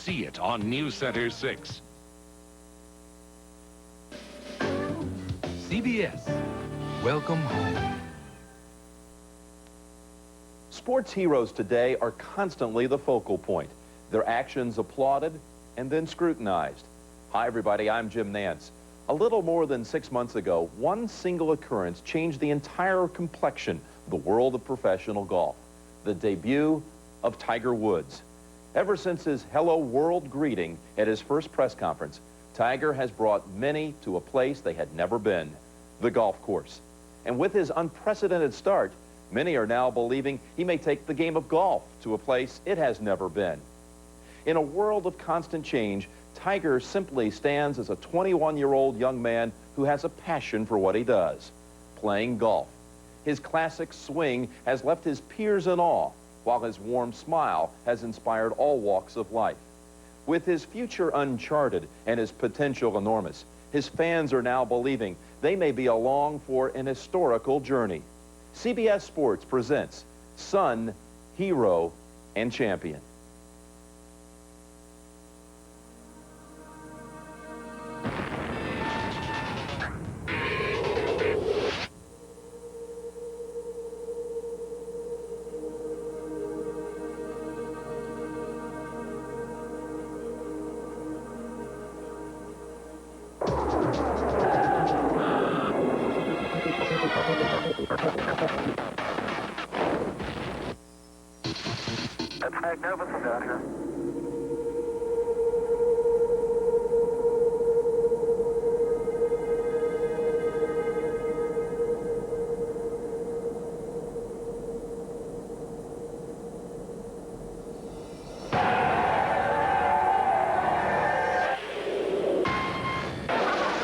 see it on News Center 6. CBS, welcome home. Sports heroes today are constantly the focal point. Their actions applauded and then scrutinized. Hi, everybody. I'm Jim Nantz. A little more than 6 months ago, one single occurrence changed the entire complexion of the world of professional golf. The debut of Tiger Woods. Ever since his Hello World greeting at his first press conference, Tiger has brought many to a place they had never been, the golf course. And with his unprecedented start, many are now believing he may take the game of golf to a place it has never been. In a world of constant change, Tiger simply stands as a 21-year-old young man who has a passion for what he does, playing golf. His classic swing has left his peers in awe, while his warm smile has inspired all walks of life. With his future uncharted and his potential enormous, his fans are now believing they may be along for an historical journey. CBS Sports presents Son, Hero, and Champion. It's magnificent down here.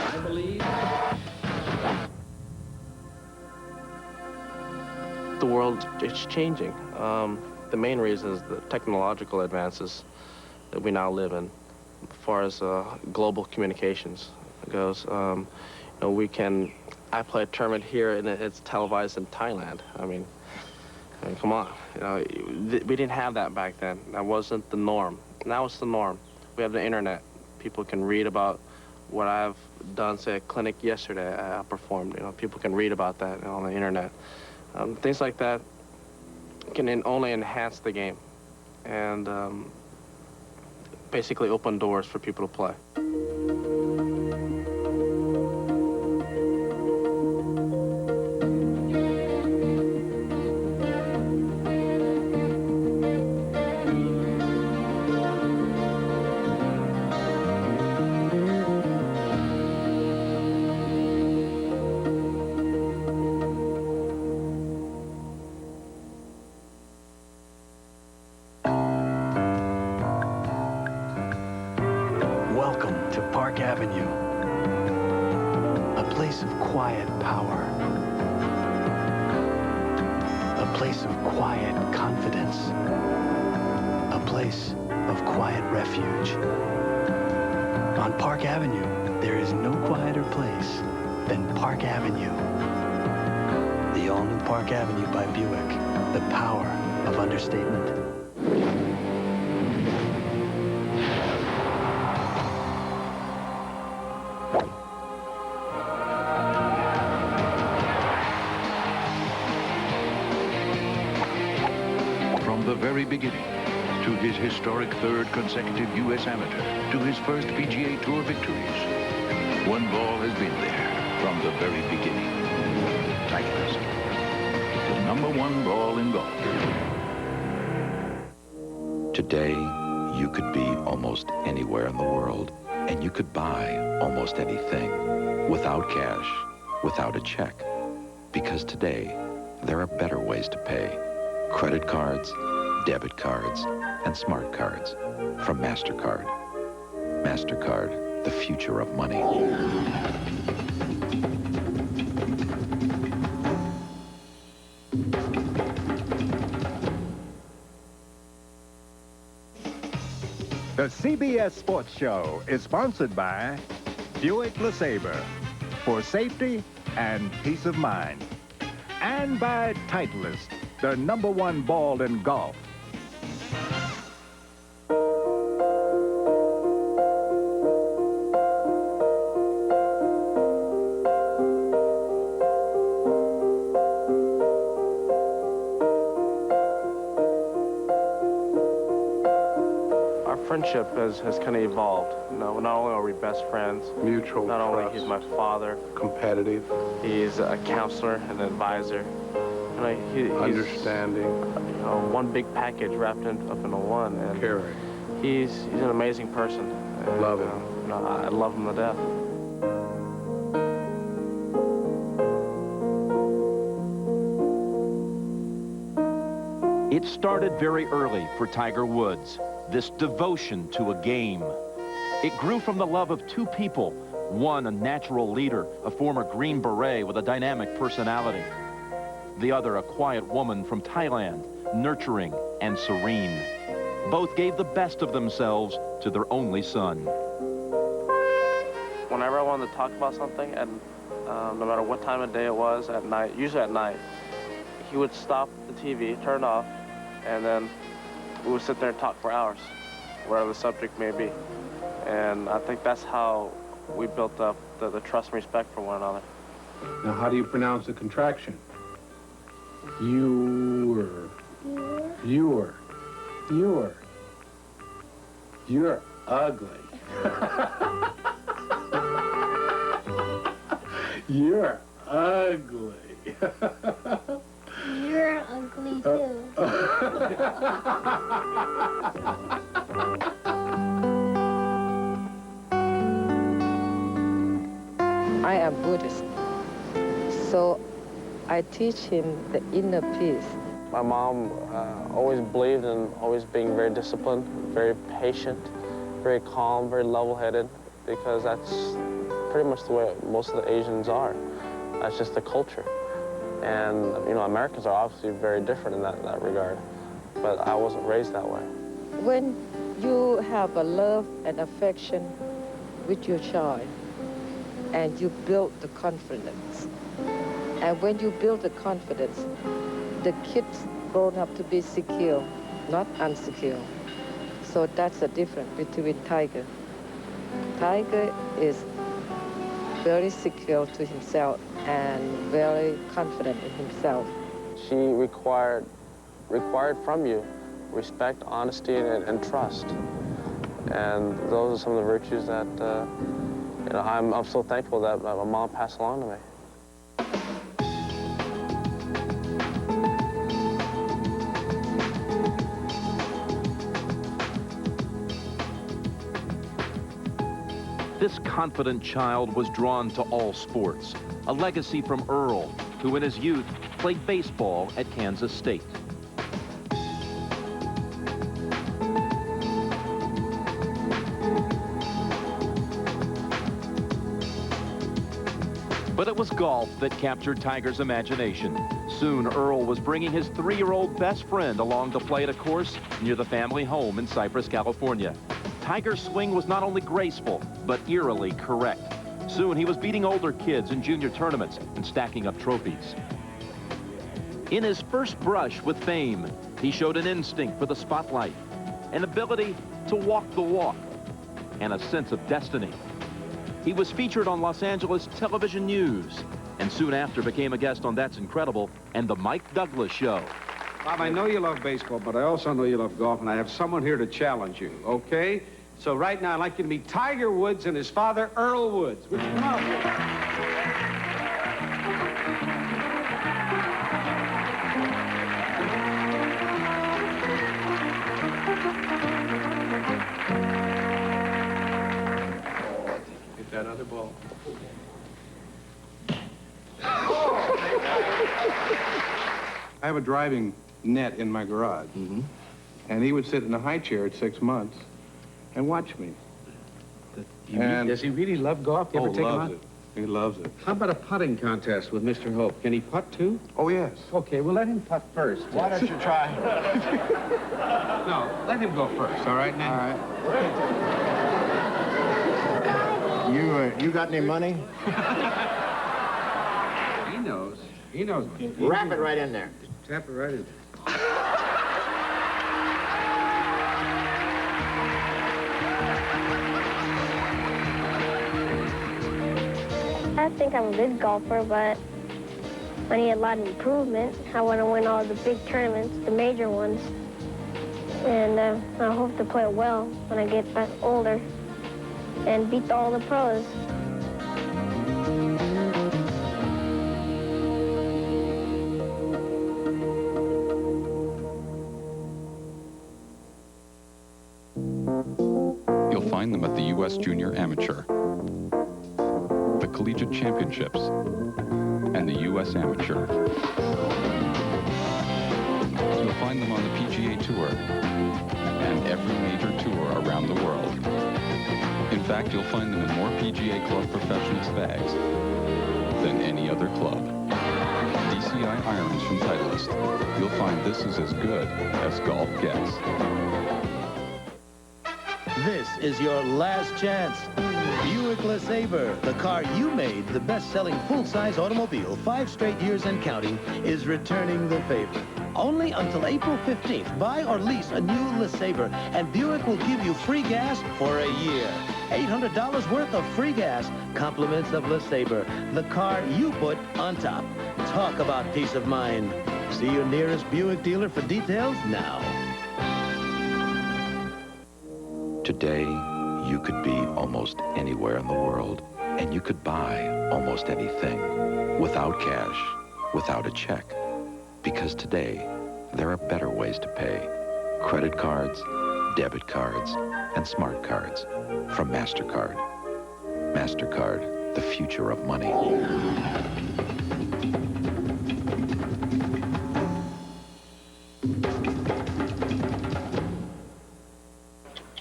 I believe the world is changing. The main reason is the technological advances that we now live in, as far as global communications goes. You know, I play a tournament here and it's televised in Thailand. I mean, come on. You know, we didn't have that back then. That wasn't the norm. Now it's the norm. We have the internet. People can read about what I've done, say, a clinic yesterday I performed. You know, people can read about that on the internet. Things like that can only enhance the game and basically open doors for people to play. Welcome to Park Avenue, a place of quiet power, a place of quiet confidence, a place of quiet refuge. On Park Avenue, there is no quieter place than Park Avenue. The all-new Park Avenue by Buick, the power of understatement. From the very beginning, to his historic third consecutive U.S. Amateur, to his first PGA Tour victories, one ball has been there from the very beginning. Titleist, the #1 ball in golf. Today, you could be almost anywhere in the world, and you could buy almost anything without cash, without a check. Because today, there are better ways to pay. Credit cards, debit cards, and smart cards from MasterCard. MasterCard, the future of money. The CBS Sports Show is sponsored by Buick LeSabre for safety and peace of mind. And by Titleist, the #1 ball in golf. our friendship has kind of evolved. You know, not only are we best friends, mutual not only trust, he's my father, competitive, he's a counselor, an advisor. You know, he's understanding, you know, one big package wrapped up into one. And caring. he's an amazing person. And, Love him. You know, I love him to death. It started very early for Tiger Woods, this devotion to a game. It grew from the love of two people, one a natural leader, a former Green Beret with a dynamic personality. The other a quiet woman from Thailand, nurturing and serene. Both gave the best of themselves to their only son. Whenever I wanted to talk about something, and no matter what time of day it was, at night, usually at night, he would stop the TV, turn it off, and then we would sit there and talk for hours, whatever the subject may be. And I think that's how we built up the trust and respect for one another. Now, how do you pronounce the contraction? You're ugly. You're ugly. You're ugly too. I am Buddhist, so I teach him the inner peace. My mom always believed in always being very disciplined, very patient, very calm, very level-headed, because that's pretty much the way most of the Asians are. That's just the culture. And, you know, Americans are obviously very different in that regard, but I wasn't raised that way. When you have a love and affection with your child, and you build the confidence, and when you build the confidence, the kids grown up to be secure, not insecure. So that's the difference between Tiger. Tiger is very secure to himself and very confident in himself. She required from you respect, honesty, and trust. And those are some of the virtues that you know, I'm so thankful that my mom passed along to me. This confident child was drawn to all sports, a legacy from Earl, who in his youth played baseball at Kansas State. But it was golf that captured Tiger's imagination. Soon, Earl was bringing his 3-year-old best friend along to play at a course near the family home in Cypress, California. Tiger's swing was not only graceful, but eerily correct. Soon, he was beating older kids in junior tournaments and stacking up trophies. In his first brush with fame, he showed an instinct for the spotlight, an ability to walk the walk, and a sense of destiny. He was featured on Los Angeles television news, and soon after became a guest on That's Incredible and The Mike Douglas Show. Bob, I know you love baseball, but I also know you love golf, and I have someone here to challenge you, okay? So right now, I'd like you to meet Tiger Woods and his father, Earl Woods. Would you come out? Get that other ball. I have a driving net in my garage. And he would sit in a high chair at 6 months and watch me. Does he really love golf? You ever take him out? Loves it. He loves it. How about a putting contest with Mr. Hope? Can he putt, too? Oh, yes. Okay, well, let him putt first. Why don't you try? No, let him go first, all right, Nick? All right. You got any money? He knows. He knows. Wrap it right in there. Tap it right in. I think I'm a good golfer, but I need a lot of improvement. I want to win all the big tournaments, the major ones. And I hope to play well when I get back older and beat all the pros. You'll find them at the U.S. Junior Amateur, the Collegiate Championships, and the U.S. Amateur. You'll find them on the PGA Tour and every major tour around the world. In fact, you'll find them in more PGA Club professionals' bags than any other club. DCI irons from Titleist. You'll find this is as good as golf gets. This is your last chance. Buick LeSabre, the car you made the best-selling full-size automobile 5 straight years and counting, is returning the favor. Only until April 15th, buy or lease a new LeSabre, and Buick will give you free gas for a year. $800 worth of free gas, compliments of LeSabre, the car you put on top. Talk about peace of mind. See your nearest Buick dealer for details now. Today, you could be almost anywhere in the world, and you could buy almost anything without cash, without a check. Because today, there are better ways to pay. Credit cards, debit cards, and smart cards from MasterCard. MasterCard, the future of money.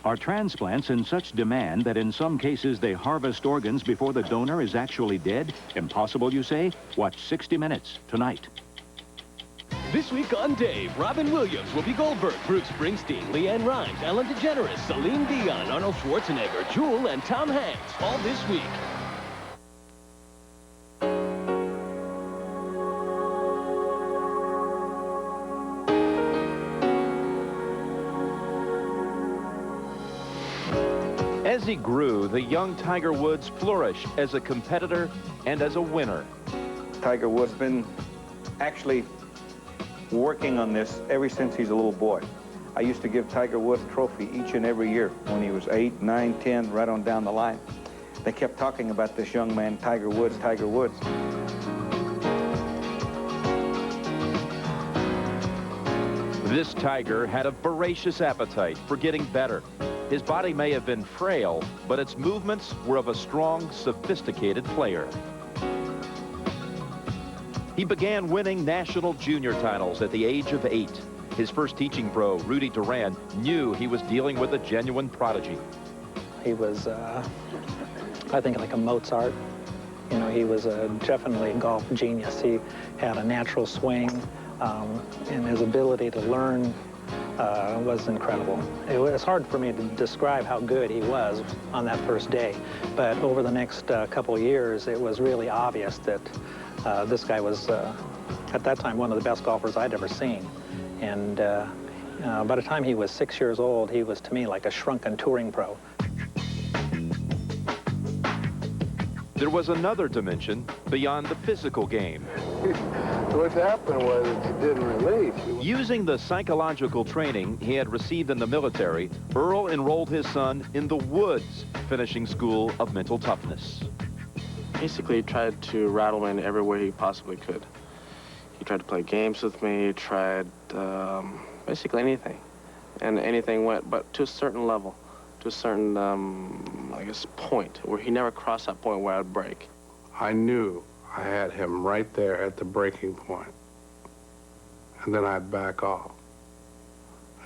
Are transplants in such demand that in some cases they harvest organs before the donor is actually dead? Impossible, you say? Watch 60 Minutes tonight. This week on Dave, Robin Williams, Whoopi Goldberg, Bruce Springsteen, Leanne Rimes, Ellen DeGeneres, Celine Dion, Arnold Schwarzenegger, Jewel, and Tom Hanks. All this week. As he grew, the young Tiger Woods flourished as a competitor and as a winner. Tiger Woods been actually working on this ever since he's a little boy. I used to give Tiger Woods a trophy each and every year when he was 8, 9, 10, right on down the line. They kept talking about this young man, Tiger Woods, Tiger Woods. This Tiger had a voracious appetite for getting better. His body may have been frail, but its movements were of a strong, sophisticated player. He began winning national junior titles at the age of 8. His first teaching pro, Rudy Duran, knew he was dealing with a genuine prodigy. He was, I think, like a Mozart. You know, he was definitely a golf genius. He had a natural swing, and his ability to learn was incredible. It was hard for me to describe how good he was on that first day, but over the next couple of years, it was really obvious that this guy was, at that time, one of the best golfers I'd ever seen. And by the time he was 6 years old, he was, to me, like a shrunken touring pro. There was another dimension beyond the physical game. What happened was it didn't release. Using the psychological training he had received in the military, Earl enrolled his son in the Woods Finishing School of Mental Toughness. Basically, he tried to rattle me in every way he possibly could. He tried to play games with me, tried basically anything. And anything went, but to a certain level, to a certain, I guess, point, where he never crossed that point where I'd break. I knew I had him right there at the breaking point. And then I'd back off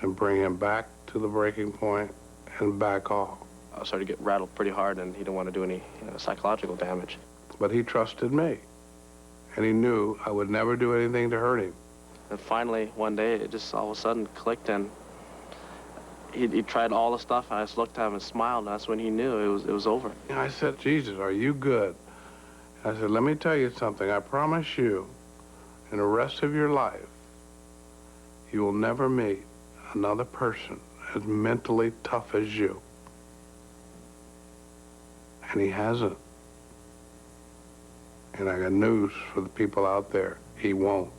and bring him back to the breaking point and back off. I started to get rattled pretty hard, and he didn't want to do any psychological damage. But he trusted me, and he knew I would never do anything to hurt him. And finally, one day, it just all of a sudden clicked, and he tried all the stuff, and I just looked at him and smiled, and that's when he knew it was over. I said, Jesus, are you good? I said, let me tell you something. I promise you, in the rest of your life, you will never meet another person as mentally tough as you. And he hasn't. And I got news for the people out there. He won't.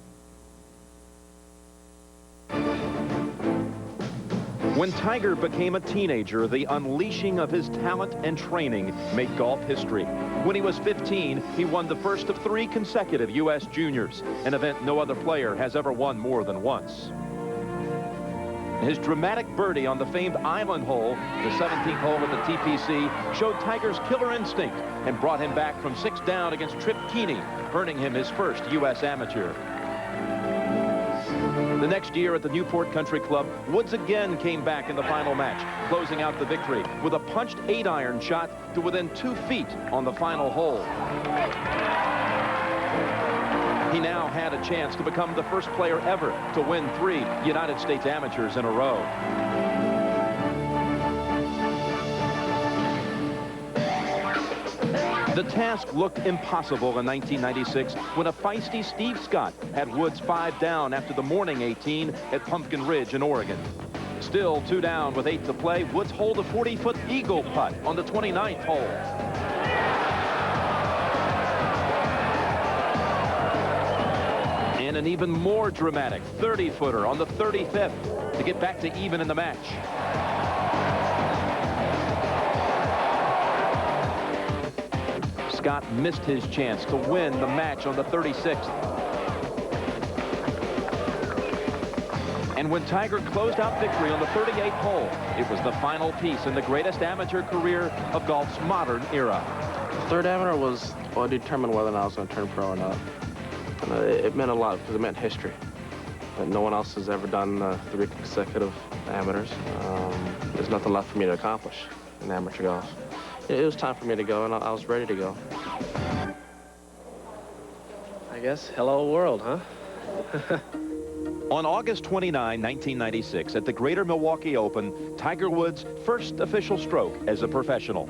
When Tiger became a teenager, the unleashing of his talent and training made golf history. When he was 15, he won the first of 3 consecutive U.S. Juniors, an event no other player has ever won more than once. His dramatic birdie on the famed Island hole, the 17th hole at the TPC, showed Tiger's killer instinct and brought him back from 6 down against Trip Keeney, earning him his first U.S. amateur. The next year at the Newport Country Club, Woods again came back in the final match, closing out the victory with a punched 8-iron shot to within 2 feet on the final hole. He now had a chance to become the first player ever to win 3 United States amateurs in a row. The task looked impossible in 1996 when a feisty Steve Scott had Woods 5 down after the morning 18 at Pumpkin Ridge in Oregon. Still 2 down with 8 to play, Woods holed a 40-foot eagle putt on the 29th hole. And an even more dramatic 30-footer on the 35th to get back to even in the match. Scott missed his chance to win the match on the 36th. And when Tiger closed out victory on the 38th hole, it was the final piece in the greatest amateur career of golf's modern era. Third amateur was what determined whether or not I was going to turn pro or not. And it meant a lot because it meant history. But no one else has ever done 3 consecutive amateurs. There's nothing left for me to accomplish in amateur golf. It was time for me to go, and I was ready to go. I guess, hello world, huh? On August 29, 1996, at the Greater Milwaukee Open, Tiger Woods' first official stroke as a professional.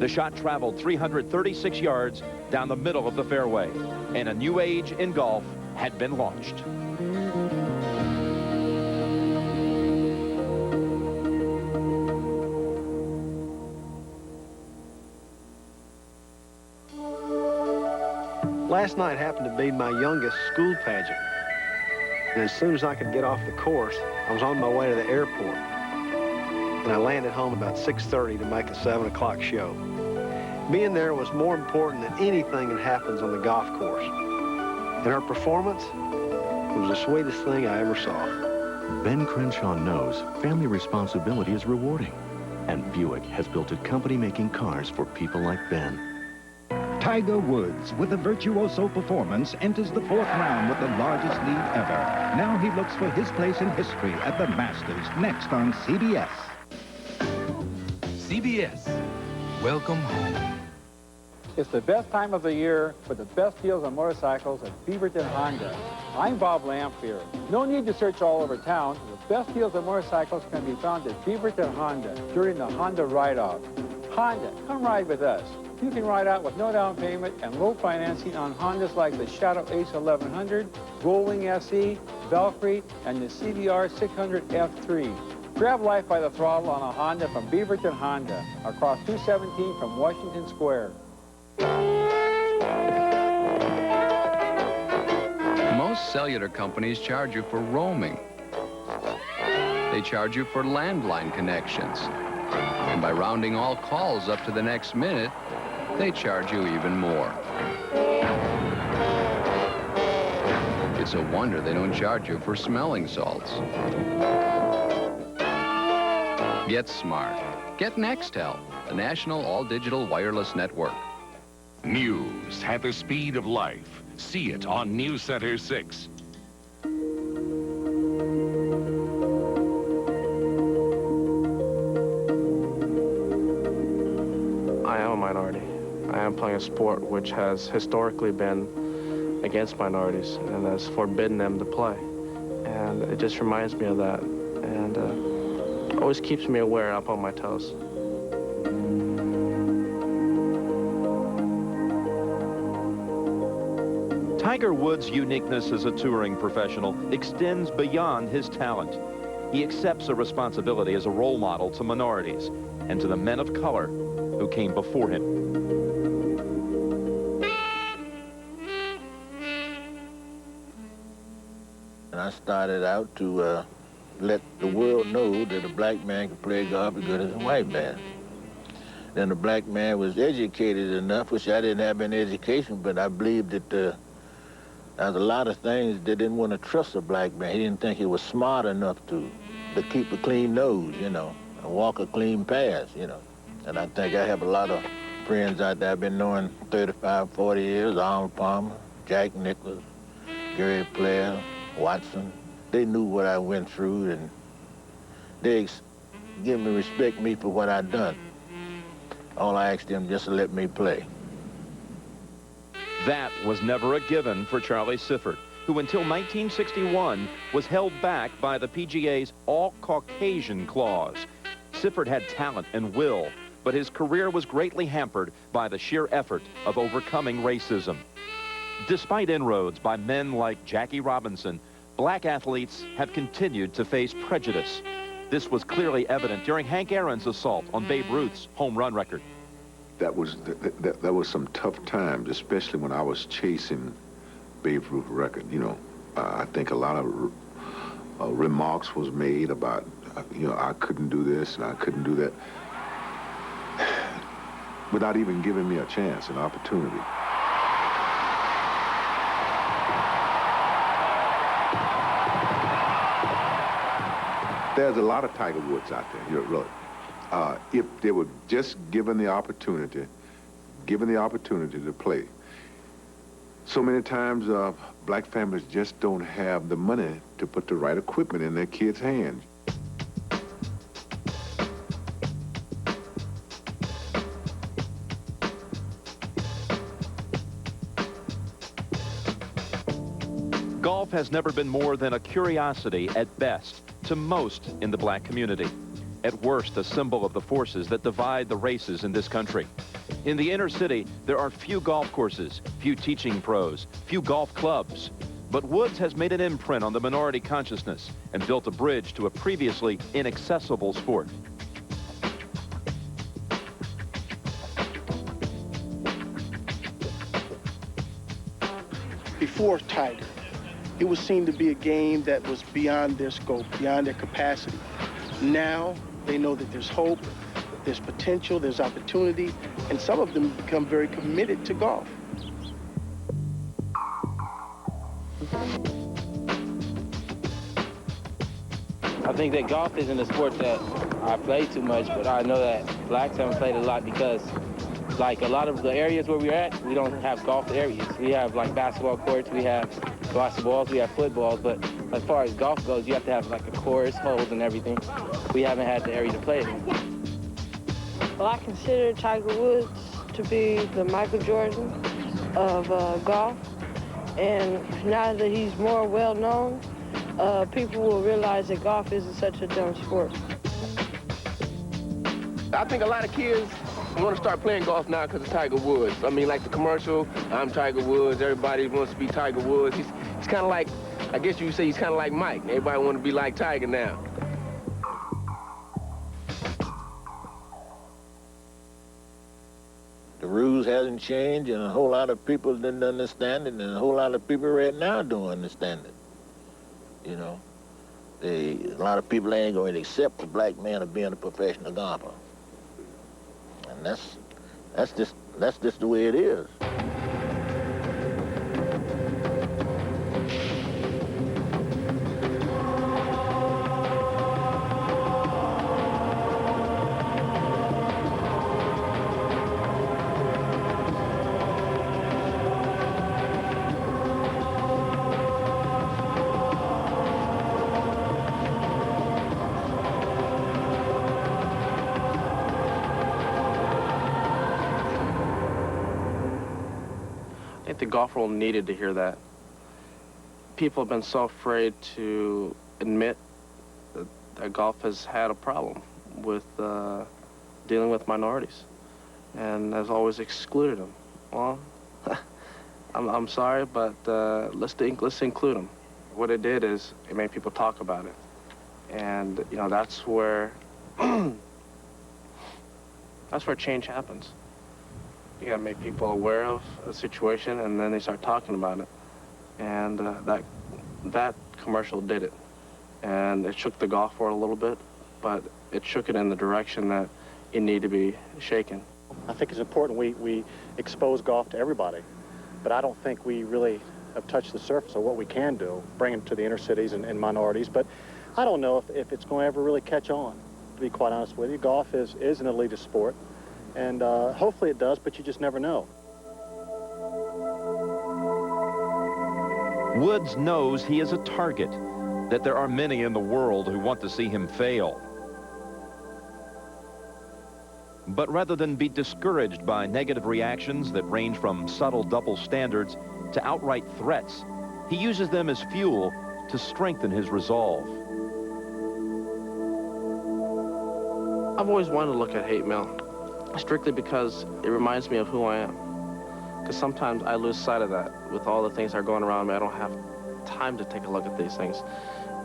The shot traveled 336 yards down the middle of the fairway, and a new age in golf had been launched. Last night happened to be my youngest school pageant. And as soon as I could get off the course, I was on my way to the airport. And I landed home about 6:30 to make a 7 o'clock show. Being there was more important than anything that happens on the golf course. And her performance was the sweetest thing I ever saw. Ben Crenshaw knows family responsibility is rewarding. And Buick has built a company making cars for people like Ben. Tiger Woods, with a virtuoso performance, enters the 4th round with the largest lead ever. Now he looks for his place in history at the Masters, next on CBS. CBS, welcome home. It's the best time of the year for the best deals on motorcycles at Beaverton Honda. I'm Bob Lamphere. No need to search all over town. The best deals on motorcycles can be found at Beaverton Honda during the Honda Ride-Out. Honda, come ride with us. You can ride out with no down payment and low financing on Hondas like the Shadow Ace 1100, Goldwing SE, Valkyrie, and the CBR 600 F3. Grab life by the throttle on a Honda from Beaverton Honda, across 217 from Washington Square. Most cellular companies charge you for roaming. They charge you for landline connections. And by rounding all calls up to the next minute, they charge you even more. It's a wonder they don't charge you for smelling salts. Get smart. Get Nextel, the national all-digital wireless network. News at the speed of life. See it on News Center 6. I am a minority. I am playing a sport which has historically been against minorities and has forbidden them to play. And it just reminds me of that. And always keeps me aware and up on my toes. Tiger Woods' uniqueness as a touring professional extends beyond his talent. He accepts a responsibility as a role model to minorities and to the men of color who came before him. And I started out to let the world know that a black man can play golf as good as a white man. Then the black man was educated enough, which I didn't have any education, but I believed that there was a lot of things they didn't want to trust a black man. He didn't think he was smart enough to keep a clean nose, you know, and walk a clean path, you know. And I think I have a lot of friends out there I've been knowing 35, 40 years, Arnold Palmer, Jack Nicklaus, Gary Player, Watson. They knew what I went through, and they give me, respect me for what I've done. All I asked them just to let me play. That was never a given for Charlie Sifford, who until 1961 was held back by the PGA's all-Caucasian clause. Sifford had talent and will, but his career was greatly hampered by the sheer effort of overcoming racism. Despite inroads by men like Jackie Robinson, black athletes have continued to face prejudice. This was clearly evident during Hank Aaron's assault on Babe Ruth's home run record. That was some tough times, especially when I was chasing Babe Ruth's record. You know, I think a lot of remarks was made about, you know, I couldn't do this and I couldn't do that, without even giving me a chance, an opportunity. There's a lot of Tiger Woods out there, you know, really. If they were just given the opportunity to play. So many times, black families just don't have the money to put the right equipment in their kids' hands. Golf has never been more than a curiosity at best to most in the black community. At worst, a symbol of the forces that divide the races in this country. In the inner city, there are few golf courses, few teaching pros, few golf clubs. But Woods has made an imprint on the minority consciousness and built a bridge to a previously inaccessible sport. Before Tiger, it was seen to be a game that was beyond their scope, beyond their capacity. Now, they know that there's hope, there's potential, there's opportunity, and some of them become very committed to golf. I think that golf isn't a sport that I play too much, but I know that blacks haven't played a lot because, like, a lot of the areas where we're at, we don't have golf areas. We have, like, basketball courts, we have basketballs, we have footballs, but as far as golf goes, you have to have, like, a course, holes, and everything. We haven't had the area to play it in. Well, I consider Tiger Woods to be the Michael Jordan of golf, and now that he's more well-known, people will realize that golf isn't such a dumb sport. I think a lot of kids want to start playing golf now because of Tiger Woods. I mean, like the commercial, I'm Tiger Woods, everybody wants to be Tiger Woods. He's kind of like, I guess you would say he's kind of like Mike. Everybody want to be like Tiger now. The rules hasn't changed, and a whole lot of people didn't understand it, and a whole lot of people right now don't understand it. You know, a lot of people ain't going to accept the black man of being a professional golfer, and that's just the way it is. I think the golf world needed to hear that. People have been so afraid to admit that golf has had a problem with dealing with minorities, and has always excluded them. Well, I'm sorry, but let's include them. What it did is it made people talk about it, and you know that's where change happens. You gotta make people aware of a situation, and then they start talking about it. And that commercial did it. and it shook the golf world a little bit, but it shook it in the direction that it needed to be shaken. I think it's important we expose golf to everybody, but I don't think we really have touched the surface of what we can do, bring it to the inner cities and minorities, but I don't know if it's going to ever really catch on, to be quite honest with you. Golf is an elitist sport, and hopefully it does, but you just never know. Woods knows he is a target, that there are many in the world who want to see him fail. But rather than be discouraged by negative reactions that range from subtle double standards to outright threats, he uses them as fuel to strengthen his resolve. I've always wanted to look at hate mail, strictly because it reminds me of who I am. Because sometimes I lose sight of that with all the things that are going around me. I don't have time to take a look at these things.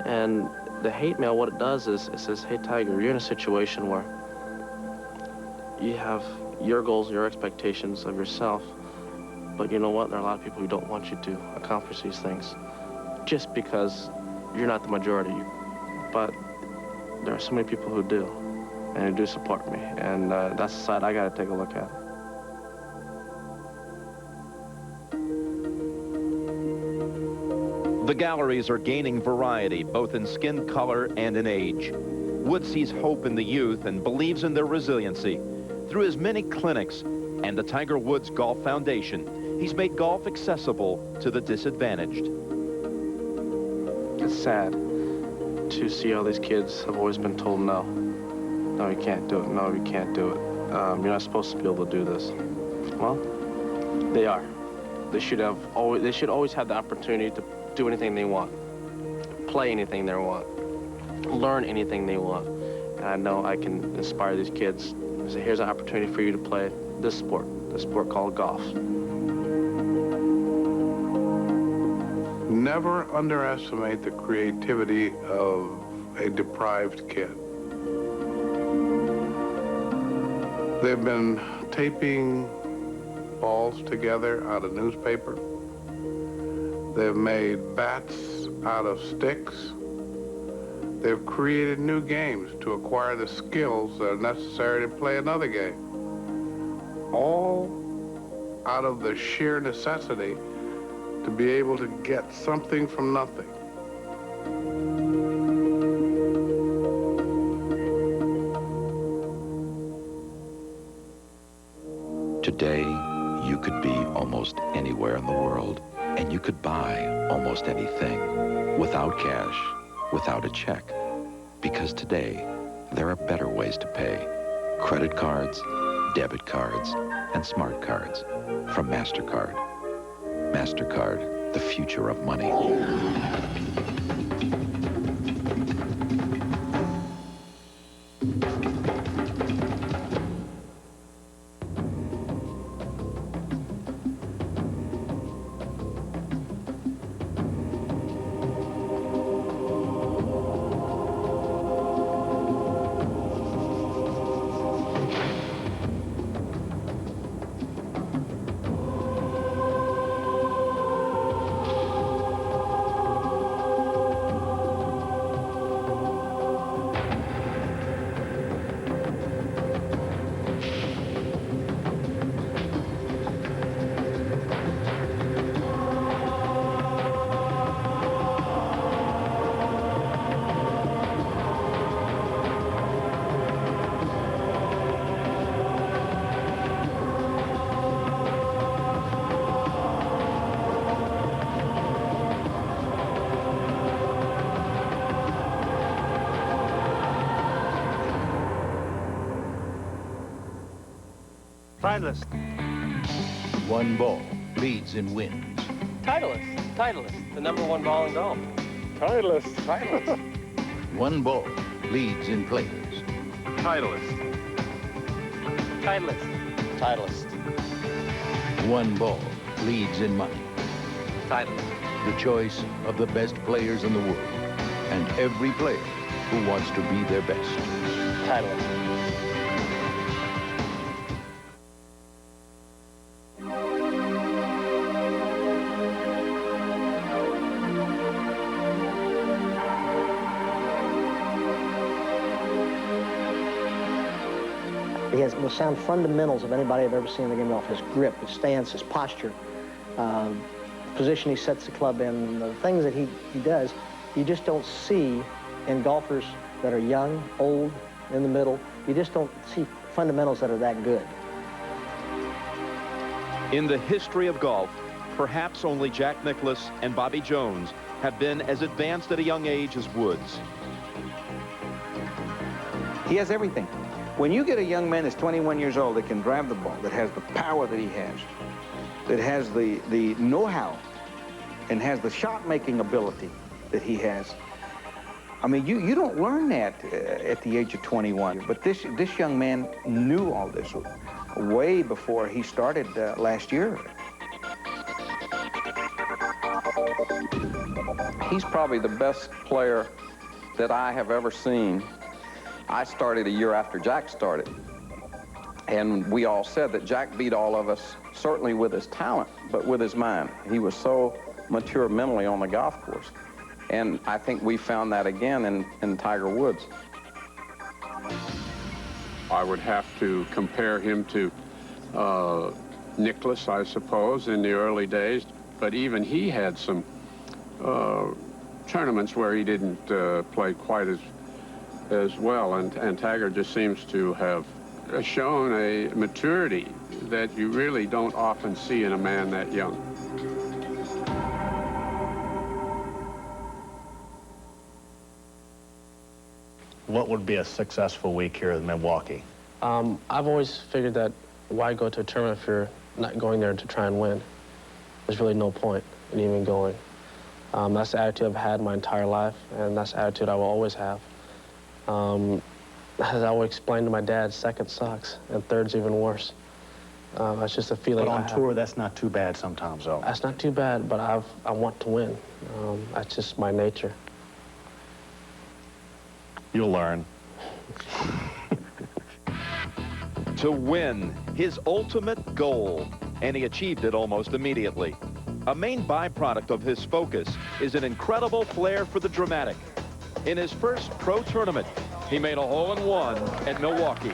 And the hate mail, what it does is it says, hey, Tiger, you're in a situation where you have your goals and your expectations of yourself, but you know what? There are a lot of people who don't want you to accomplish these things just because you're not the majority. But there are so many people who do, and who do support me, and that's the side I got to take a look at. The galleries are gaining variety, both in skin color and in age. Woods sees hope in the youth and believes in their resiliency. Through his many clinics and the Tiger Woods Golf Foundation, he's made golf accessible to the disadvantaged. It's sad to see all these kids have always been told no. No, you can't do it. No, you can't do it. You're not supposed to be able to do this. Well, they are. They should always have the opportunity to do anything they want, play anything they want, learn anything they want. And I know I can inspire these kids. So here's an opportunity for you to play this sport called golf. Never underestimate the creativity of a deprived kid. They've been taping balls together out of newspaper. They've made bats out of sticks. They've created new games to acquire the skills that are necessary to play another game. All out of the sheer necessity to be able to get something from nothing. Today, you could be almost anywhere in the world, and you could buy almost anything without cash, without a check. Because today, there are better ways to pay. Credit cards, debit cards, and smart cards from MasterCard. MasterCard, the future of money. Titleist. One ball leads in wins. Titleist. Titleist. The #1 ball in golf. Titleist. Titleist. One ball leads in players. Titleist. Titleist. Titleist. One ball leads in money. Titleist. The choice of the best players in the world. And every player who wants to be their best. Titleist. He has the sound fundamentals of anybody I've ever seen in the game of golf. His grip, his stance, his posture, position he sets the club in, the things that he does, you just don't see in golfers that are young, old, in the middle. You just don't see fundamentals that are that good. In the history of golf, perhaps only Jack Nicklaus and Bobby Jones have been as advanced at a young age as Woods. He has everything. When you get a young man that's 21 years old that can drive the ball, that has the power that he has, that has the know-how, and has the shot-making ability that he has, I mean, you don't learn that at the age of 21. But this young man knew all this way before he started last year. He's probably the best player that I have ever seen. I started a year after Jack started. And we all said that Jack beat all of us, certainly with his talent, but with his mind. He was so mature mentally on the golf course. And I think we found that again in Tiger Woods. I would have to compare him to Nicklaus, I suppose, in the early days. But even he had some tournaments where he didn't play quite as well. And Tiger just seems to have shown a maturity that you really don't often see in a man that young. What would be a successful week here in Milwaukee? I've always figured that why go to a tournament if you're not going there to try and win? There's really no point in even going. That's the attitude I've had my entire life, and that's the attitude I will always have. As I always explained to my dad, second sucks, and third's even worse. That's just a feeling But on tour, that's not too bad sometimes, though. That's not too bad, but I want to win. That's just my nature. You'll learn. To win, his ultimate goal, and he achieved it almost immediately. A main byproduct of his focus is an incredible flair for the dramatic. In his first pro tournament, he made a hole-in-one at Milwaukee.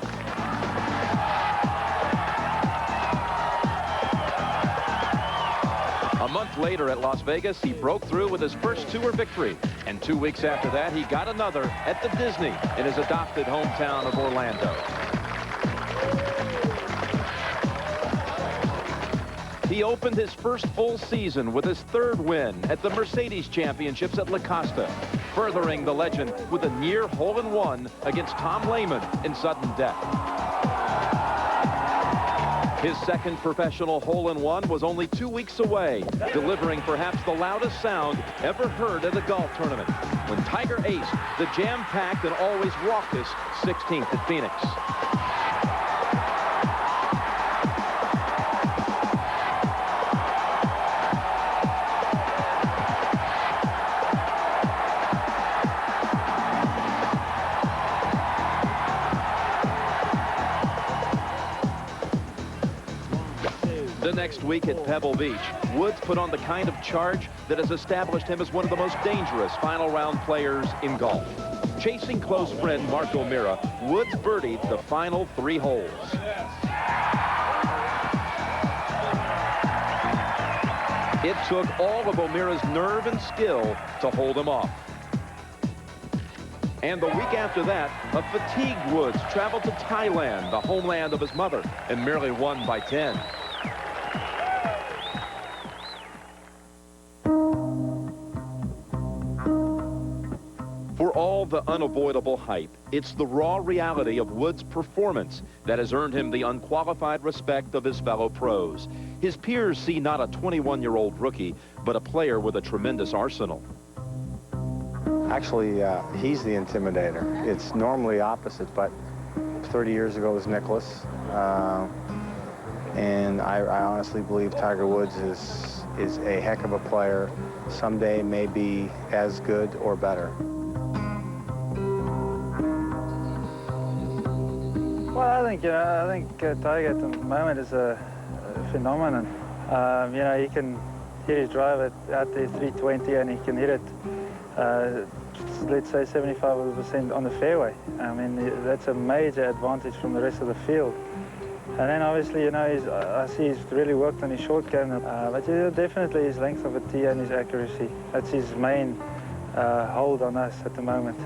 A month later at Las Vegas, he broke through with his first tour victory. And 2 weeks after that, he got another at the Disney in his adopted hometown of Orlando. He opened his first full season with his third win at the Mercedes Championships at La Costa, furthering the legend with a near hole-in-one against Tom Lehman in sudden death. His second professional hole-in-one was only 2 weeks away, delivering perhaps the loudest sound ever heard at a golf tournament, when Tiger aced the jam-packed and always raucous 16th at Phoenix. The next week at Pebble Beach, Woods put on the kind of charge that has established him as one of the most dangerous final round players in golf. Chasing close friend Mark O'Meara, Woods birdied the final 3 holes. It took all of O'Meara's nerve and skill to hold him off. And the week after that, a fatigued Woods traveled to Thailand, the homeland of his mother, and merely won by 10. For all the unavoidable hype, it's the raw reality of Woods' performance that has earned him the unqualified respect of his fellow pros. His peers see not a 21-year-old rookie, but a player with a tremendous arsenal. Actually, he's the intimidator. It's normally opposite, but 30 years ago was Nicklaus. And I honestly believe Tiger Woods is a heck of a player. Someday may be as good or better. Well, I think Tiger at the moment is a phenomenon. He can hit his drive out there 320, and he can hit it let's say 75% on the fairway. I mean, that's a major advantage from the rest of the field. And then obviously, you know, I see he's really worked on his short game, but yeah, definitely his length of a tee and his accuracy. That's his main hold on us at the moment.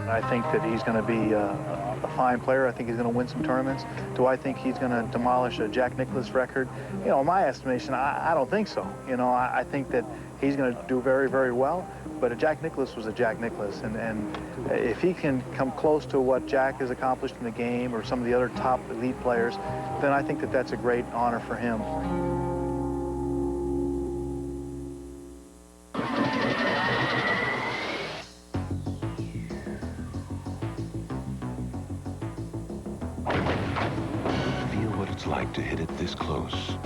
I think that he's going to be a fine player. I think he's going to win some tournaments. Do I think he's going to demolish a Jack Nicklaus record? You know, in my estimation, I don't think so. You know, I think that he's going to do very, very well. But a Jack Nicklaus was a Jack Nicklaus, and if he can come close to what Jack has accomplished in the game or some of the other top elite players, then I think that that's a great honor for him. Feel what it's like to hit it this close.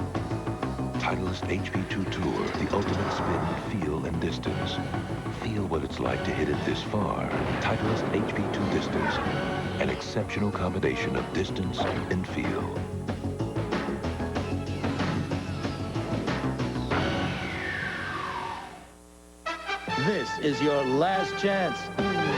Titleist HP2 Tour, the ultimate spin, feel, and distance. Feel what it's like to hit it this far. Titleist HP2 Distance, an exceptional combination of distance and feel. This is your last chance.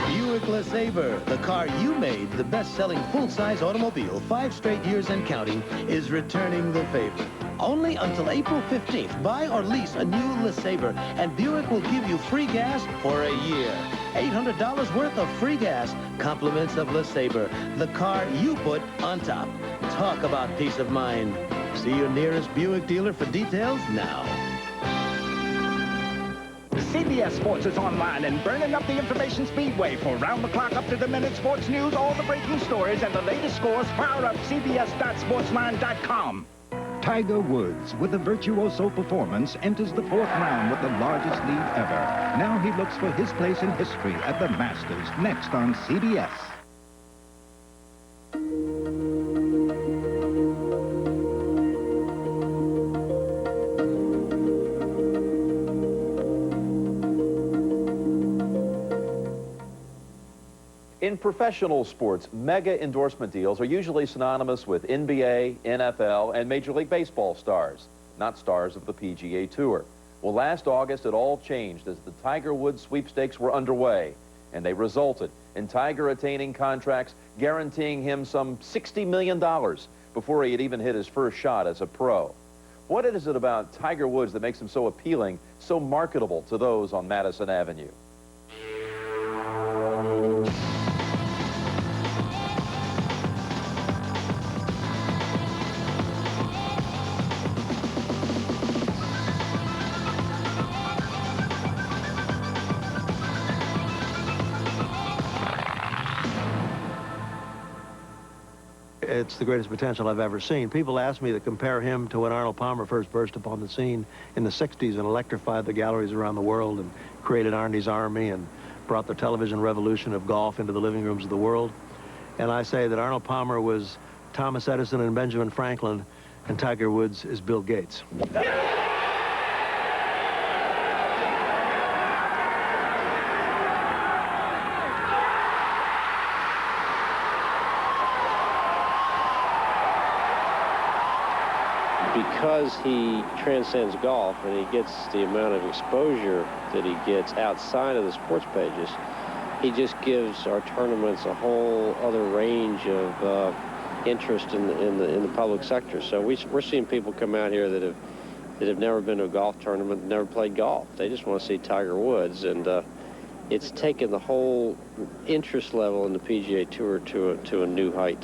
Buick LeSabre, the car you made the best-selling full-size automobile 5 straight years and counting, is returning the favor. Only until April 15th, buy or lease a new LeSabre, and Buick will give you free gas for a year. $800 worth of free gas, compliments of LeSabre, the car you put on top. Talk about peace of mind. See your nearest Buick dealer for details now. CBS Sports is online and burning up the information speedway for round-the-clock, up-to-the-minute sports news, all the breaking stories, and the latest scores. Fire up cbs.sportsline.com. Tiger Woods, with a virtuoso performance, enters the 4th round with the largest lead ever. Now he looks for his place in history at the Masters, next on CBS. In professional sports, mega endorsement deals are usually synonymous with NBA, NFL, and Major League Baseball stars, not stars of the PGA Tour. Well, last August, it all changed as the Tiger Woods sweepstakes were underway, and they resulted in Tiger attaining contracts guaranteeing him some $60 million before he had even hit his first shot as a pro. What is it about Tiger Woods that makes him so appealing, so marketable to those on Madison Avenue? It's the greatest potential I've ever seen. People ask me to compare him to when Arnold Palmer first burst upon the scene in the 60s and electrified the galleries around the world and created Arnie's Army and brought the television revolution of golf into the living rooms of the world. And I say that Arnold Palmer was Thomas Edison and Benjamin Franklin, and Tiger Woods is Bill Gates. Because he transcends golf and he gets the amount of exposure that he gets outside of the sports pages, he just gives our tournaments a whole other range of interest in the public sector. So we're seeing people come out here that have never been to a golf tournament, never played golf. They just want to see Tiger Woods, and it's taken the whole interest level in the PGA Tour to a new height.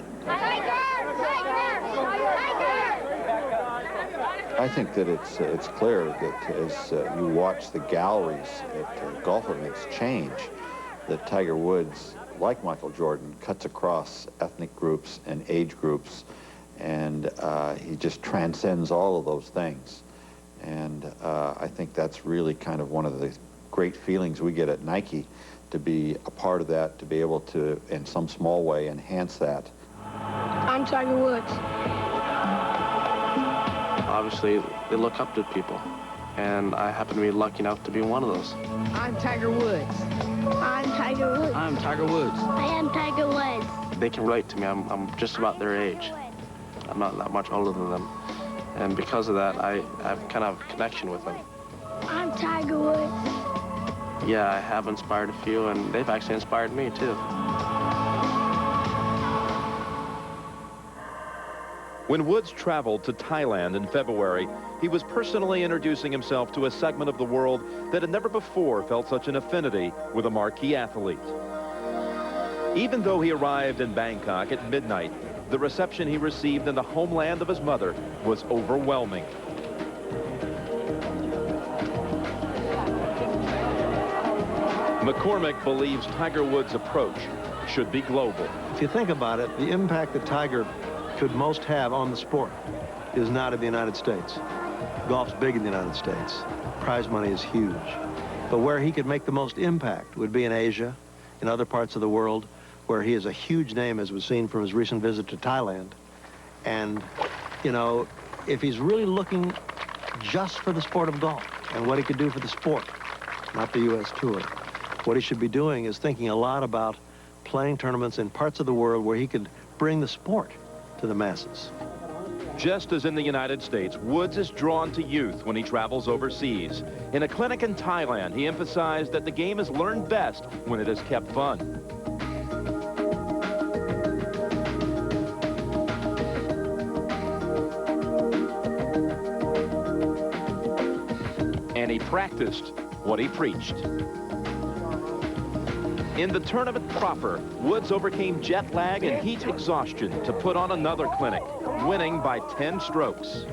I think that it's clear that as you watch the galleries at golf events change, that Tiger Woods, like Michael Jordan, cuts across ethnic groups and age groups, and he just transcends all of those things. And I think that's really kind of one of the great feelings we get at Nike, to be a part of that, to be able to, in some small way, enhance that. I'm Tiger Woods. Obviously, they look up to people, and I happen to be lucky enough to be one of those. I'm Tiger Woods. I'm Tiger Woods. I'm Tiger Woods. I am Tiger Woods. They can relate to me. I'm just about their age. I'm not that much older than them. And because of that, I have kind of a connection with them. I'm Tiger Woods. Yeah, I have inspired a few, and they've actually inspired me, too. When Woods traveled to Thailand in February, he was personally introducing himself to a segment of the world that had never before felt such an affinity with a marquee athlete. Even though he arrived in Bangkok at midnight, the reception he received in the homeland of his mother was overwhelming. McCormick believes Tiger Woods' approach should be global. If you think about it, the impact that Tiger could most have on the sport is not in the United States. Golf's big in the United States. Prize money is huge. But where he could make the most impact would be in Asia, in other parts of the world, where he is a huge name, as was seen from his recent visit to Thailand. And, you know, if he's really looking just for the sport of golf and what he could do for the sport, not the U.S. Tour, what he should be doing is thinking a lot about playing tournaments in parts of the world where he could bring the sport to the masses. Just as in the United States, Woods is drawn to youth when he travels overseas. In a clinic in Thailand, he emphasized that the game is learned best when it is kept fun. And he practiced what he preached. In the tournament proper, Woods overcame jet lag and heat exhaustion to put on another clinic, winning by 10 strokes.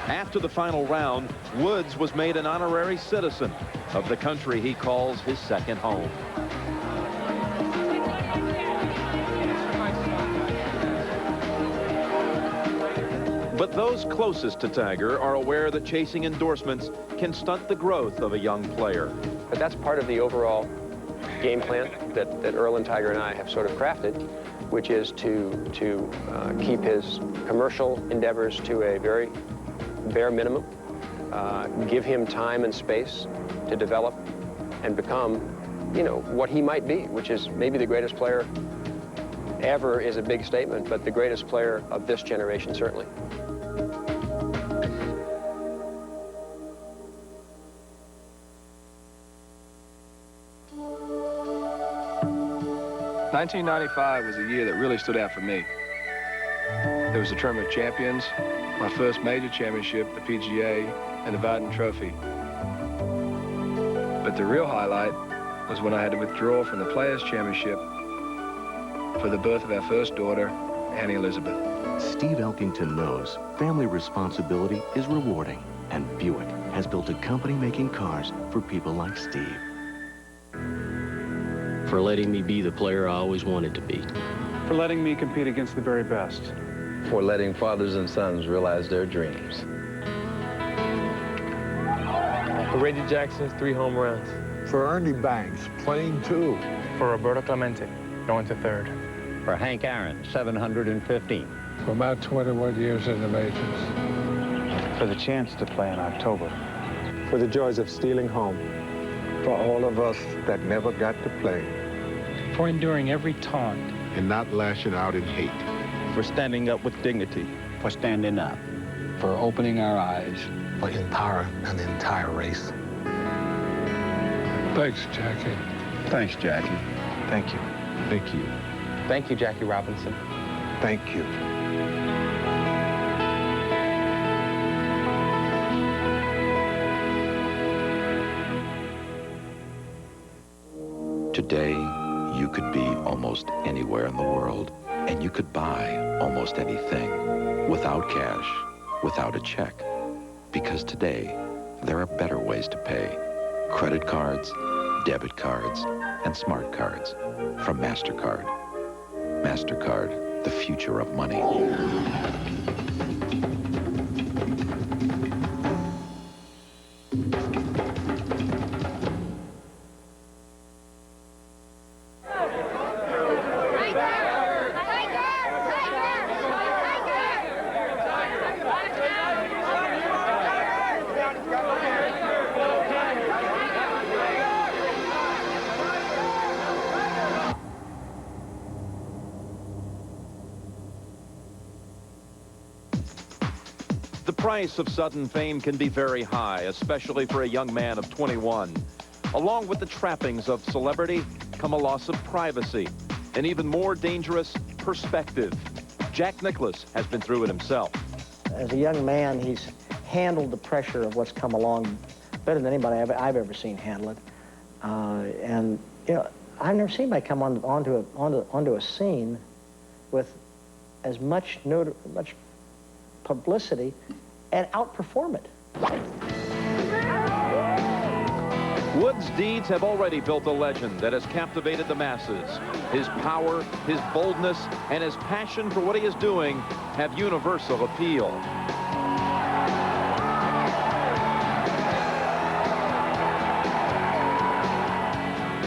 After the final round, Woods was made an honorary citizen of the country he calls his second home. But those closest to Tiger are aware that chasing endorsements can stunt the growth of a young player. But that's part of the overall game plan that Earl and Tiger and I have sort of crafted, which is to keep his commercial endeavors to a very bare minimum, give him time and space to develop and become, you know, what he might be, which is maybe the greatest player ever is a big statement, but the greatest player of this generation, certainly. '95 was a year that really stood out for me. There was the Tournament of Champions, my first major championship, the PGA, and the Vardon Trophy. But the real highlight was when I had to withdraw from the Players' Championship for the birth of our first daughter, Annie Elizabeth. Steve Elkington knows family responsibility is rewarding, and Buick has built a company making cars for people like Steve. For letting me be the player I always wanted to be. For letting me compete against the very best. For letting fathers and sons realize their dreams. For Reggie Jackson's 3 home runs. For Ernie Banks, playing 2. For Roberto Clemente, going to 3rd. For Hank Aaron, 715. For about 21 years in the majors. For the chance to play in October. For the joys of stealing home. For all of us that never got to play. For enduring every taunt. And not lashing out in hate. For standing up with dignity. For standing up. For opening our eyes. For empowering an entire race. Thanks, Jackie. Thanks, Jackie. Thank you. Thank you. Thank you, Jackie Robinson. Thank you. Today, you could be almost anywhere in the world, and you could buy almost anything without cash, without a check. Because today, there are better ways to pay. Credit cards, debit cards, and smart cards from MasterCard. MasterCard, the future of money. The price of sudden fame can be very high, especially for a young man of 21. Along with the trappings of celebrity come a loss of privacy, an even more dangerous perspective. Jack Nicklaus has been through it himself. As a young man, he's handled the pressure of what's come along better than anybody I've ever seen handle it. And you know, I've never seen anybody come onto a scene with as much publicity and outperform it. Woods' deeds have already built a legend that has captivated the masses. His power, his boldness, and his passion for what he is doing have universal appeal.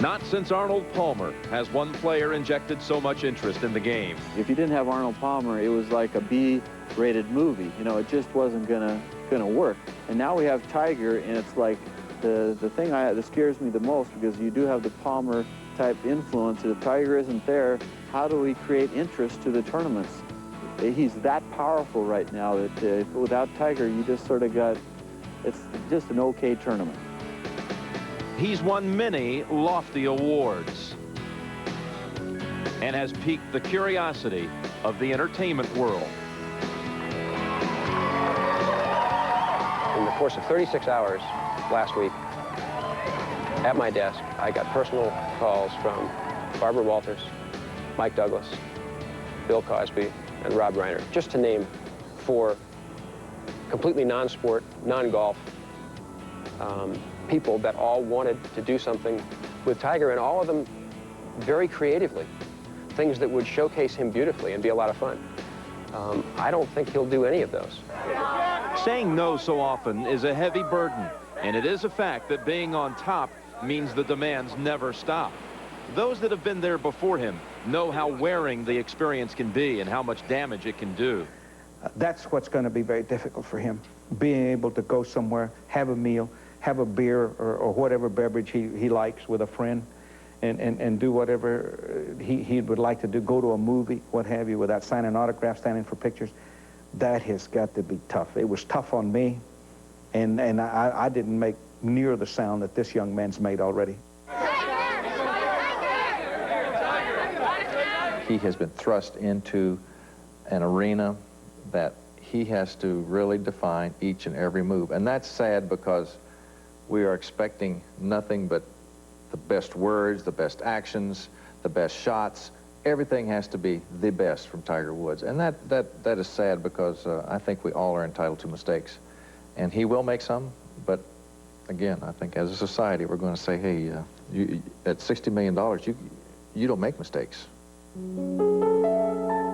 Not since Arnold Palmer has one player injected so much interest in the game. If you didn't have Arnold Palmer, it was like a B-rated movie. You know, it just wasn't gonna work. And now we have Tiger, and it's like the thing that scares me the most, because you do have the Palmer type influence. If Tiger isn't there, how do we create interest to the tournaments? He's that powerful right now that without Tiger, you just sort of got, it's just an okay tournament. He's won many lofty awards and has piqued the curiosity of the entertainment world. In the course of 36 hours last week, at my desk, I got personal calls from Barbara Walters, Mike Douglas, Bill Cosby, and Rob Reiner, just to name 4 completely non-sport, non-golf people that all wanted to do something with Tiger, and all of them very creatively. Things that would showcase him beautifully and be a lot of fun. I don't think he'll do any of those. Saying no so often is a heavy burden, and it is a fact that being on top means the demands never stop. Those that have been there before him know how wearing the experience can be and how much damage it can do. That's what's going to be very difficult for him, being able to go somewhere, have a meal, have a beer or whatever beverage he likes with a friend, and do whatever he would like to do, go to a movie, what have you, without signing autographs, standing for pictures. That has got to be tough. It was tough on me, and I didn't make near the sound that this young man's made already. He has been thrust into an arena that he has to really define each and every move. And that's sad, because we are expecting nothing but the best words, the best actions, the best shots. Everything has to be the best from Tiger Woods. And that is sad, because I think we all are entitled to mistakes. And he will make some, but again, I think as a society, we're going to say, hey, at $60 million, you don't make mistakes.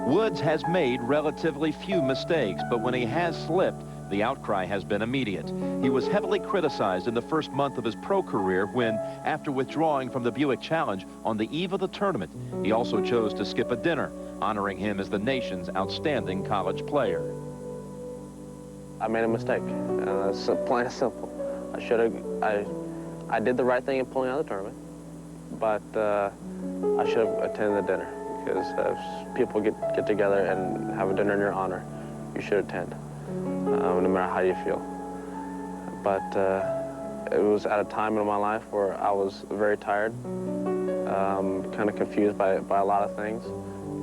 Woods has made relatively few mistakes, but when he has slipped, the outcry has been immediate. He was heavily criticized in the first month of his pro career when, after withdrawing from the Buick Challenge on the eve of the tournament, he also chose to skip a dinner, honoring him as the nation's outstanding college player. I made a mistake. It's plain and simple. I did the right thing in pulling out of the tournament, but I should have attended the dinner, because if people get together and have a dinner in your honor, you should attend, no matter how you feel. But it was at a time in my life where I was very tired, kind of confused by a lot of things,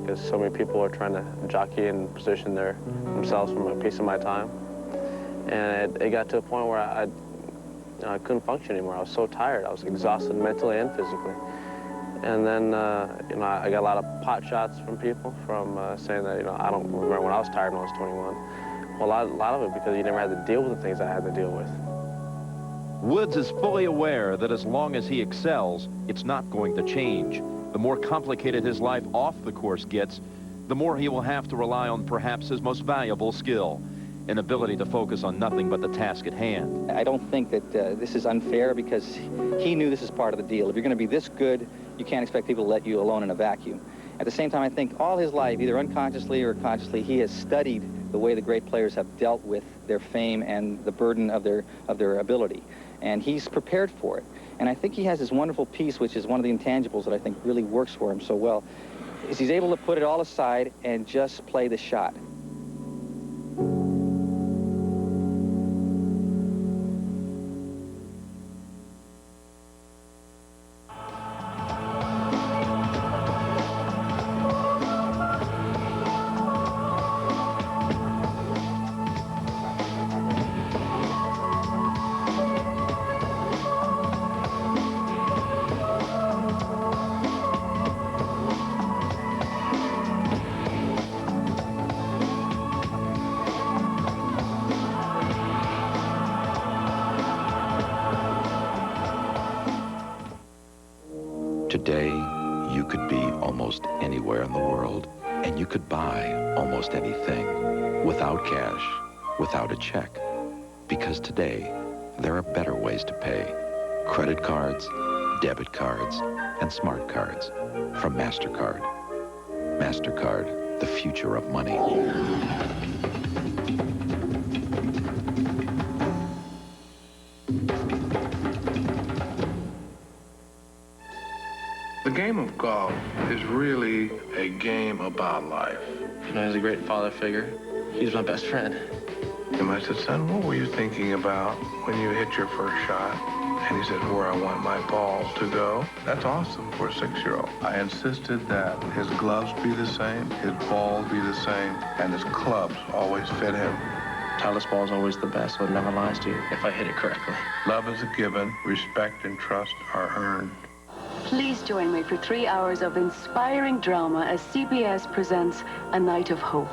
because so many people are trying to jockey and position themselves for a piece of my time. And it got to a point where I couldn't function anymore. I was so tired. I was exhausted mentally and physically. And then, I got a lot of pot shots from people saying that, I don't remember when I was tired when I was 21. Well, a lot of it because you never had to deal with the things I had to deal with. Woods is fully aware that as long as he excels, it's not going to change. The more complicated his life off the course gets, the more he will have to rely on perhaps his most valuable skill, an ability to focus on nothing but the task at hand. I don't think that this is unfair, because he knew this is part of the deal. If you're going to be this good, you can't expect people to let you alone in a vacuum. At the same time, I think all his life, either unconsciously or consciously, he has studied the way the great players have dealt with their fame and the burden of their ability. And he's prepared for it. And I think he has this wonderful piece, which is one of the intangibles that I think really works for him so well, is he's able to put it all aside and just play the shot. Today, you could be almost anywhere in the world, and you could buy almost anything without cash, without a check. Because today, there are better ways to pay. Credit cards, debit cards, and smart cards from MasterCard. MasterCard, the future of money. The game of golf is really a game about life. You know, he's a great father figure. He's my best friend. And I said, son, what were you thinking about when you hit your first shot? And he said, where I want my ball to go. That's awesome for a 6-year-old. I insisted that his gloves be the same, his ball be the same, and his clubs always fit him. Titleist ball is always the best, so it never lies to you if I hit it correctly. Love is a given, respect and trust are earned. Please join me for 3 hours of inspiring drama as CBS presents A Night of Hope.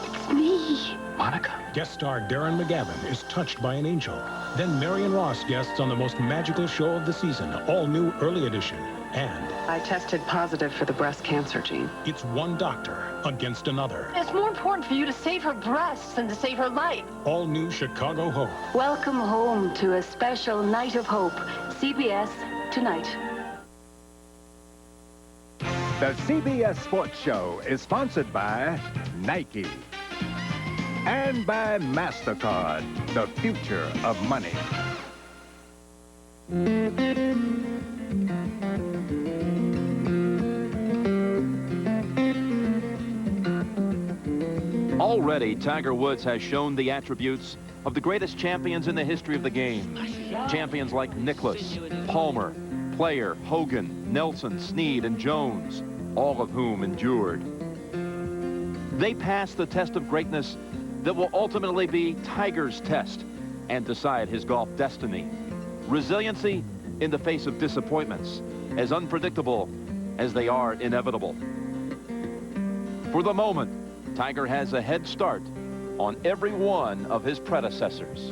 It's me. Monica. Guest star Darren McGavin is touched by an angel. Then Marion Ross guests on the most magical show of the season, all new early edition. And I tested positive for the breast cancer gene. it's one doctor against another. It's more important for you to save her breasts than to save her life. All new Chicago Hope. Welcome home to a special Night of Hope. CBS tonight. The CBS Sports Show is sponsored by Nike and by MasterCard, the future of money. Already, Tiger Woods has shown the attributes of the greatest champions in the history of the game. Champions like Nicklaus, Palmer, Player, Hogan, Nelson, Snead, and Jones, all of whom endured. They passed the test of greatness that will ultimately be Tiger's test and decide his golf destiny. Resiliency in the face of disappointments, as unpredictable as they are inevitable. For the moment, Tiger has a head start on every one of his predecessors.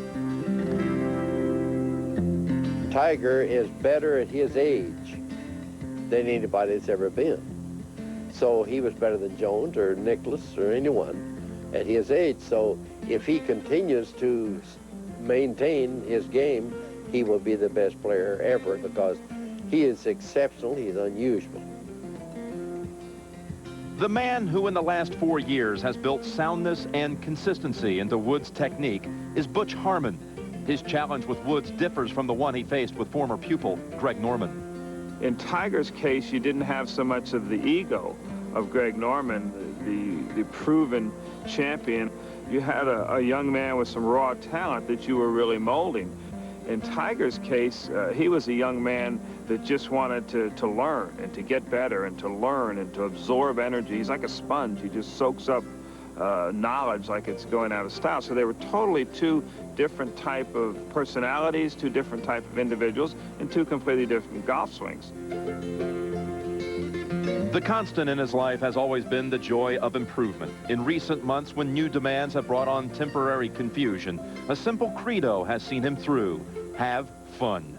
Tiger is better at his age than anybody that's ever been. So he was better than Jones or Nicklaus or anyone at his age. So if he continues to maintain his game, he will be the best player ever because he is exceptional, he's unusual. The man who in the last 4 years has built soundness and consistency into Woods' technique is Butch Harmon. His challenge with Woods differs from the one he faced with former pupil Greg Norman. In Tiger's case, you didn't have so much of the ego of Greg Norman, the proven champion. You had a young man with some raw talent that you were really molding. In Tiger's case, he was a young man that just wanted to learn and to get better and to learn and to absorb energy. He's like a sponge. He just soaks up knowledge like it's going out of style. So they were totally two different type of personalities, two different type of individuals, and two completely different golf swings. The constant in his life has always been the joy of improvement. In recent months, when new demands have brought on temporary confusion, a simple credo has seen him through: have fun.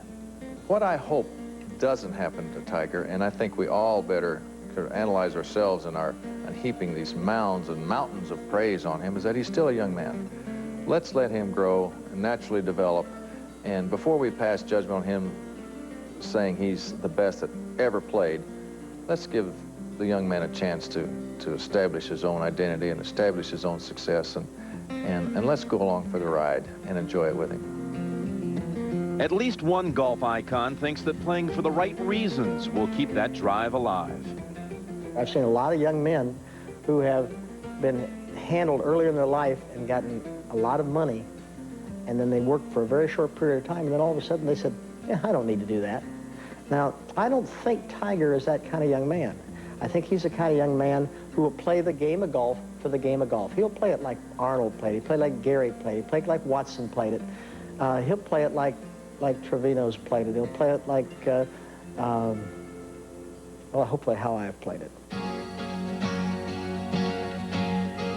What I hope doesn't happen to Tiger, and I think we all better analyze ourselves in heaping these mounds and mountains of praise on him, is that he's still a young man. Let's let him grow and naturally develop, and before we pass judgment on him saying he's the best that ever played, let's give the young man a chance to establish his own identity and establish his own success, and let's go along for the ride and enjoy it with him. At least one golf icon thinks that playing for the right reasons will keep that drive alive. I've seen a lot of young men who have been handled earlier in their life and gotten a lot of money, and then they worked for a very short period of time, and then all of a sudden they said, yeah, I don't need to do that. Now, I don't think Tiger is that kind of young man. I think he's the kind of young man who will play the game of golf for the game of golf. He'll play it like Arnold played it. He'll play it like Gary played it. He'll play it like Watson played it. He'll play it like Trevino's played it. He'll play it like, well, hopefully how I've played it.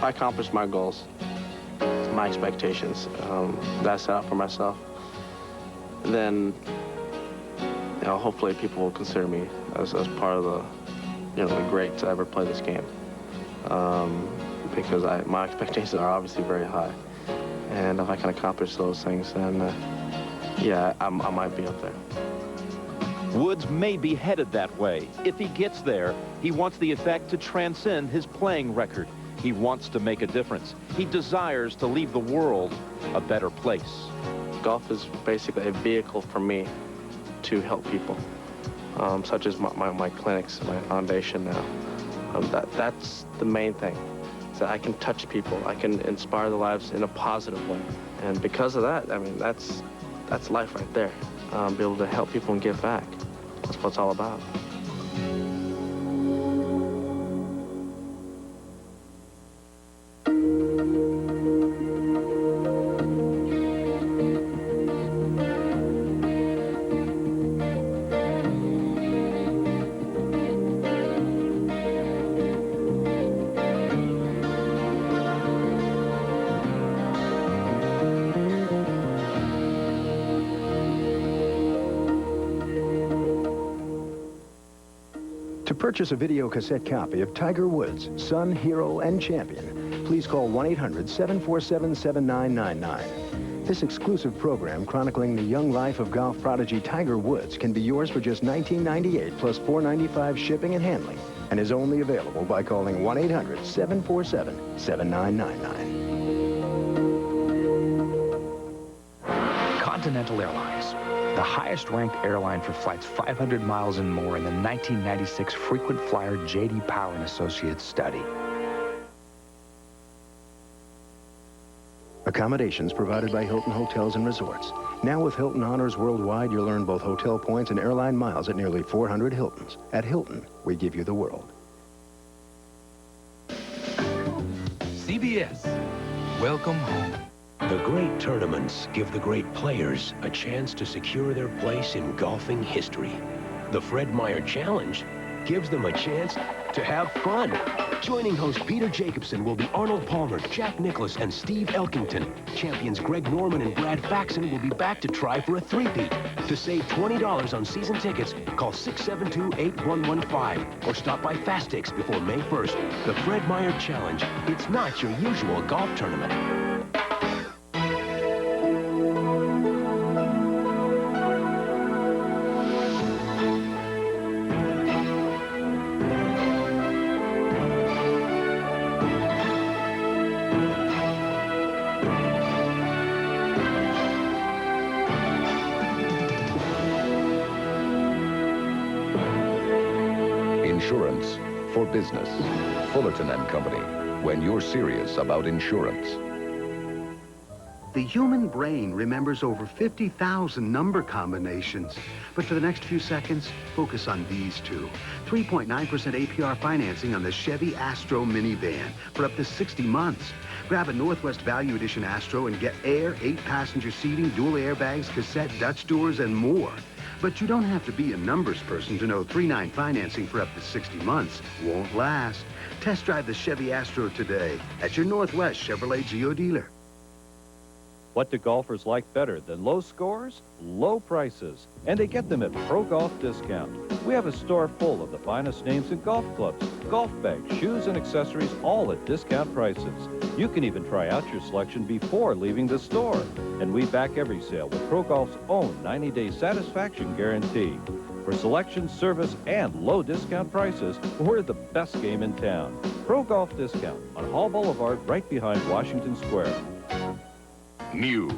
I accomplished my goals, my expectations that I set out for myself. Then hopefully people will consider me as part of the, the greats to ever play this game. Because my expectations are obviously very high. And if I can accomplish those things, then yeah, I might be up there. Woods may be headed that way. If he gets there, he wants the effect to transcend his playing record. He wants to make a difference. He desires to leave the world a better place. Golf is basically a vehicle for me to help people, such as my clinics, my foundation now. That's the main thing, is that I can touch people. I can inspire their lives in a positive way. And because of that, I mean, that's life right there. Be able to help people and give back. That's what it's all about. To purchase a video cassette copy of Tiger Woods, Son, Hero, and Champion, please call 1-800-747-7999. This exclusive program chronicling the young life of golf prodigy Tiger Woods can be yours for just $19.98 plus $4.95 shipping and handling, and is only available by calling 1-800-747-7999. Continental Airlines, the highest-ranked airline for flights 500 miles and more in the 1996 frequent flyer J.D. Power and Associates study. Accommodations provided by Hilton Hotels and Resorts. Now with Hilton Honors Worldwide, you'll earn both hotel points and airline miles at nearly 400 Hiltons. At Hilton, we give you the world. CBS, welcome home. The great tournaments give the great players a chance to secure their place in golfing history. The Fred Meyer Challenge gives them a chance to have fun. Joining host Peter Jacobson will be Arnold Palmer, Jack Nicklaus, and Steve Elkington. Champions Greg Norman and Brad Faxon will be back to try for a three-peat. To save $20 on season tickets, call 672-8115 or stop by Fastix before May 1st. The Fred Meyer Challenge. It's not your usual golf tournament. Insurance for business. Fullerton and Company. When you're serious about insurance. The human brain remembers over 50,000 number combinations. But for the next few seconds, focus on these two. 3.9% APR financing on the Chevy Astro minivan for up to 60 months. Grab a Northwest Value Edition Astro and get air, 8-passenger seating, dual airbags, cassette, Dutch doors, and more. But you don't have to be a numbers person to know 3.9 financing for up to 60 months won't last. Test drive the Chevy Astro today at your Northwest Chevrolet Geo dealer. What do golfers like better than low scores? Low prices. And they get them at Pro Golf Discount. We have a store full of the finest names in golf clubs, golf bags, shoes, and accessories, all at discount prices. You can even try out your selection before leaving the store. And we back every sale with Pro Golf's own 90-day satisfaction guarantee. For selection, service, and low discount prices, we're the best game in town. Pro Golf Discount on Hall Boulevard, right behind Washington Square. New